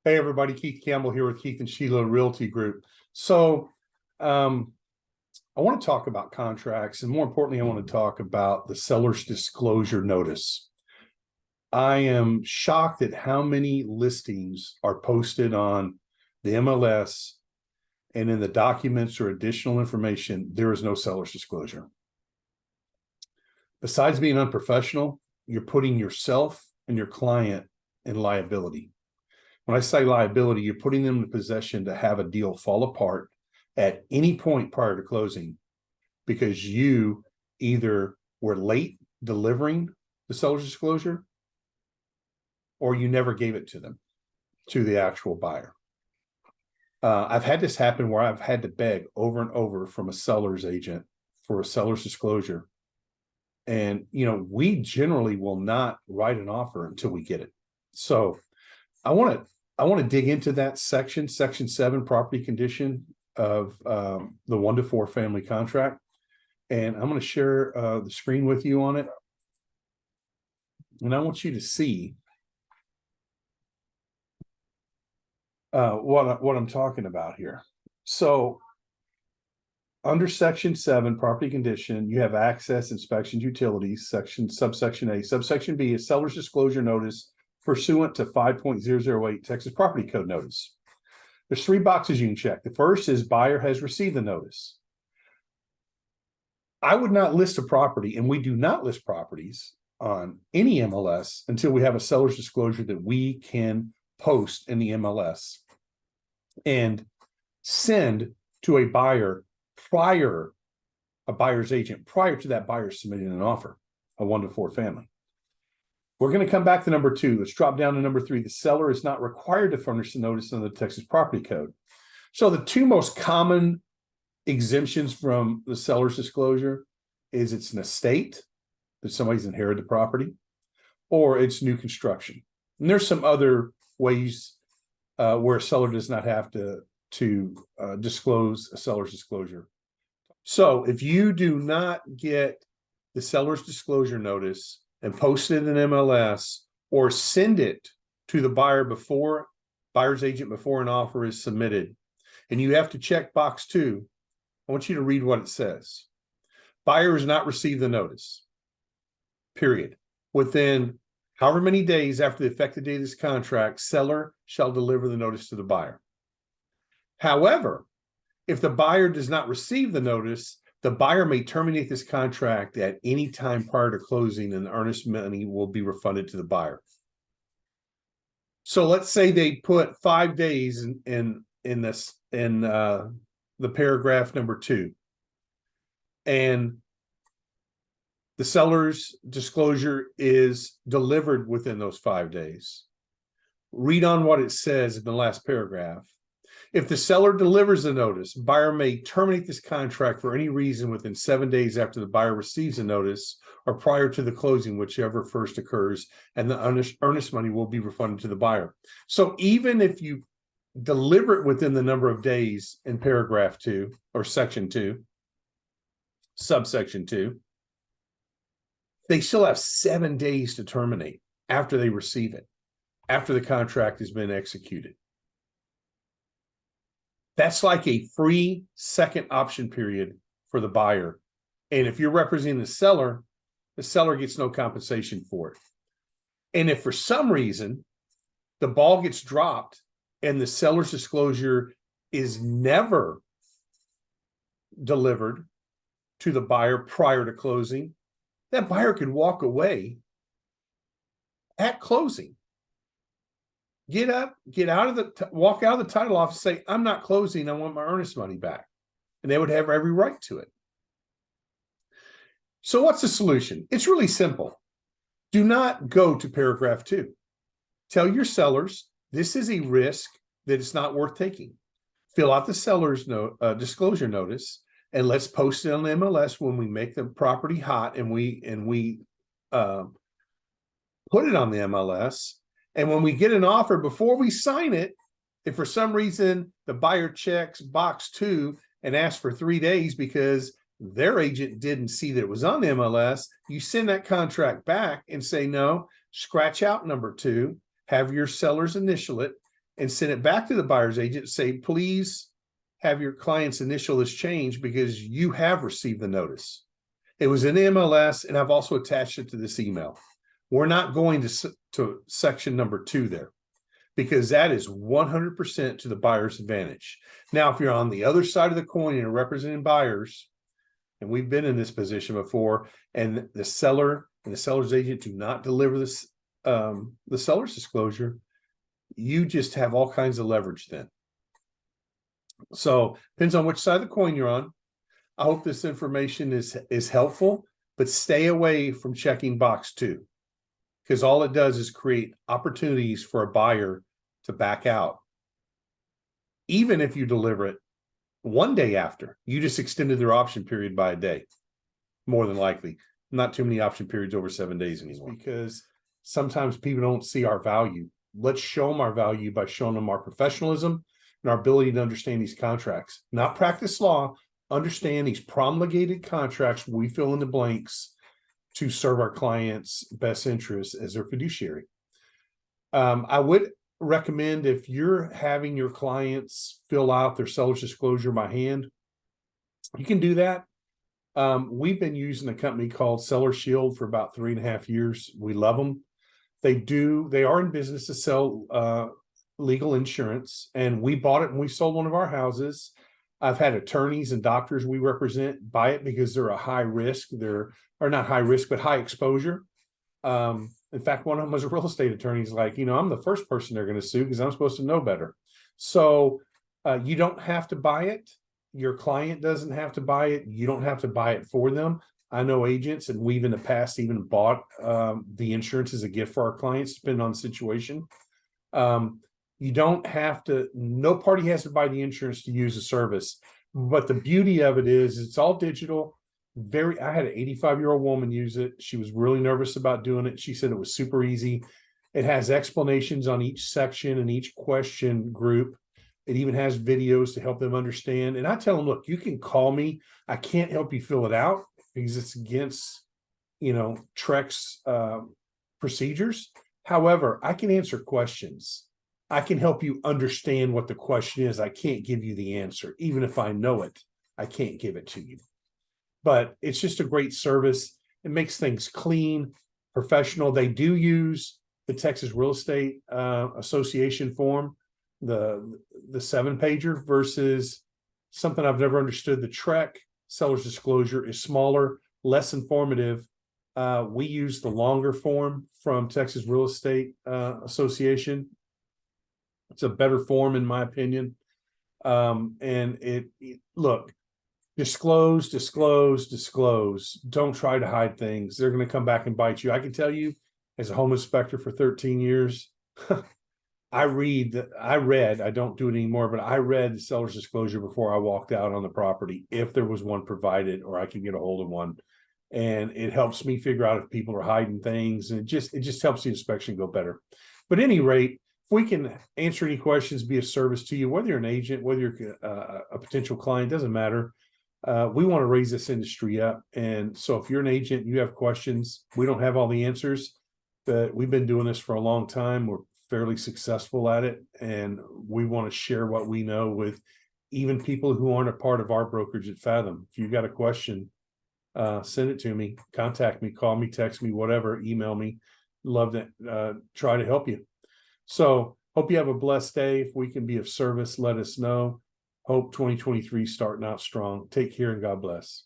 Hey everybody, Keith Campbell here with Keith and Sheila Realty Group. So I want to talk about contracts, and more importantly, I want to talk about the seller's disclosure notice. I am shocked at how many listings are posted on the MLS, and in the documents or additional information, there is no seller's disclosure. Besides being unprofessional, you're putting yourself and your client in liability. When I say liability, you're putting them in possession to have a deal fall apart at any point prior to closing because you either were late delivering the seller's disclosure or you never gave it to them, to the actual buyer. I've had this happen where I've had to beg over and over from a seller's agent for a seller's disclosure. And, we generally will not write an offer until we get it. So I want to dig into that section 7, property condition of the 1 to 4 family contract. And I'm going to share the screen with you on it. And I want you to see what I'm talking about here. So under section 7, property condition, you have access, inspections, utilities, subsection A. Subsection B is seller's disclosure notice pursuant to 5.008 Texas Property Code notice. There's 3 boxes you can check. The first is buyer has received the notice. I would not list a property, and we do not list properties on any MLS until we have a seller's disclosure that we can post in the MLS and send to a buyer a buyer's agent prior to that buyer submitting an offer, a 1 to 4 family. We're going to come back to number 2. Let's drop down to number 3. The seller is not required to furnish the notice under the Texas Property Code. So the 2 most common exemptions from the seller's disclosure is it's an estate that somebody's inherited the property, or it's new construction. And there's some other ways where a seller does not have to disclose a seller's disclosure. So if you do not get the seller's disclosure notice and post it in MLS or send it to the buyer's agent before an offer is submitted, and you have to check box 2, I want you to read what it says. Buyer has not received the notice, period. Within however many days after the effective date of this contract, seller shall deliver the notice to the buyer. However, if the buyer does not receive the notice, the buyer may terminate this contract at any time prior to closing, and the earnest money will be refunded to the buyer. So let's say they put 5 days in the paragraph number 2, and the seller's disclosure is delivered within those 5 days. Read on what it says in the last paragraph. If the seller delivers the notice, buyer may terminate this contract for any reason within 7 days after the buyer receives the notice or prior to the closing, whichever first occurs, and the earnest money will be refunded to the buyer. So even if you deliver it within the number of days in paragraph 2 or section 2, subsection 2, they still have 7 days to terminate after they receive it, after the contract has been executed. That's like a free second option period for the buyer. And if you're representing the seller gets no compensation for it. And if for some reason the ball gets dropped and the seller's disclosure is never delivered to the buyer prior to closing, that buyer could walk away at closing. Walk out of the title office, say, I'm not closing, I want my earnest money back. And they would have every right to it. So what's the solution? It's really simple. Do not go to paragraph 2. Tell your sellers, this is a risk that it's not worth taking. Fill out the seller's disclosure notice, and let's post it on the MLS when we make the property hot and we put it on the MLS. And when we get an offer, before we sign it, if for some reason the buyer checks box 2 and asks for 3 days because their agent didn't see that it was on the MLS, you send that contract back and say, no, scratch out number 2, have your sellers initial it, and send it back to the buyer's agent, say, please have your client's initial this changed because you have received the notice. It was in the MLS, and I've also attached it to this email. We're not going to section number 2 there, because that is 100% to the buyer's advantage. Now, if you're on the other side of the coin and representing buyers, and we've been in this position before, and the seller and the seller's agent do not deliver this, the seller's disclosure, you just have all kinds of leverage then. So depends on which side of the coin you're on. I hope this information is helpful, but stay away from checking box 2, because all it does is create opportunities for a buyer to back out. Even if you deliver it one day after, you just extended their option period by a day, more than likely. Not too many option periods over 7 days anymore, because sometimes people don't see our value. Let's show them our value by showing them our professionalism and our ability to understand these contracts, not practice law, understand these promulgated contracts. We fill in the blanks to serve our clients' best interests as their fiduciary. I would recommend, if you're having your clients fill out their seller's disclosure by hand, you can do that. We've been using a company called Seller Shield for about 3.5 years. We love them. They are in business to sell legal insurance, and we bought it and we sold one of our houses. I've had attorneys and doctors we represent buy it because they're a high risk. They're not high risk, but high exposure. In fact, one of them was a real estate attorney. He's like, I'm the first person they're going to sue because I'm supposed to know better. So you don't have to buy it. Your client doesn't have to buy it. You don't have to buy it for them. I know agents, and we've in the past even bought the insurance as a gift for our clients, depending on the situation. You don't have to, no party has to buy the insurance to use the service. But the beauty of it is it's all digital. I had an 85-year-old woman use it. She was really nervous about doing it. She said it was super easy. It has explanations on each section and each question group. It even has videos to help them understand. And I tell them, look, you can call me. I can't help you fill it out because it's against, TREC's procedures. However, I can answer questions. I can help you understand what the question is. I can't give you the answer. Even if I know it, I can't give it to you. But it's just a great service. It makes things clean, professional. They do use the Texas Real Estate Association form, the 7-pager, versus something I've never understood. The TREC seller's disclosure is smaller, less informative. We use the longer form from Texas Real Estate Association. It's a better form, in my opinion. And look, disclose. Don't try to hide things. They're going to come back and bite you. I can tell you, as a home inspector for 13 years, I don't do it anymore, but I read the seller's disclosure before I walked out on the property, if there was one provided or I could get a hold of one. And it helps me figure out if people are hiding things. And it just helps the inspection go better. But at any rate, if we can answer any questions, be of service to you, whether you're an agent, whether you're a potential client, doesn't matter. We want to raise this industry up. And so if you're an agent, you have questions, we don't have all the answers, but we've been doing this for a long time. We're fairly successful at it. And we want to share what we know with even people who aren't a part of our brokerage at Fathom. If you've got a question, send it to me, contact me, call me, text me, whatever, email me. Love to try to help you. So hope you have a blessed day. If we can be of service, let us know. Hope 2023 starting out strong. Take care and God bless.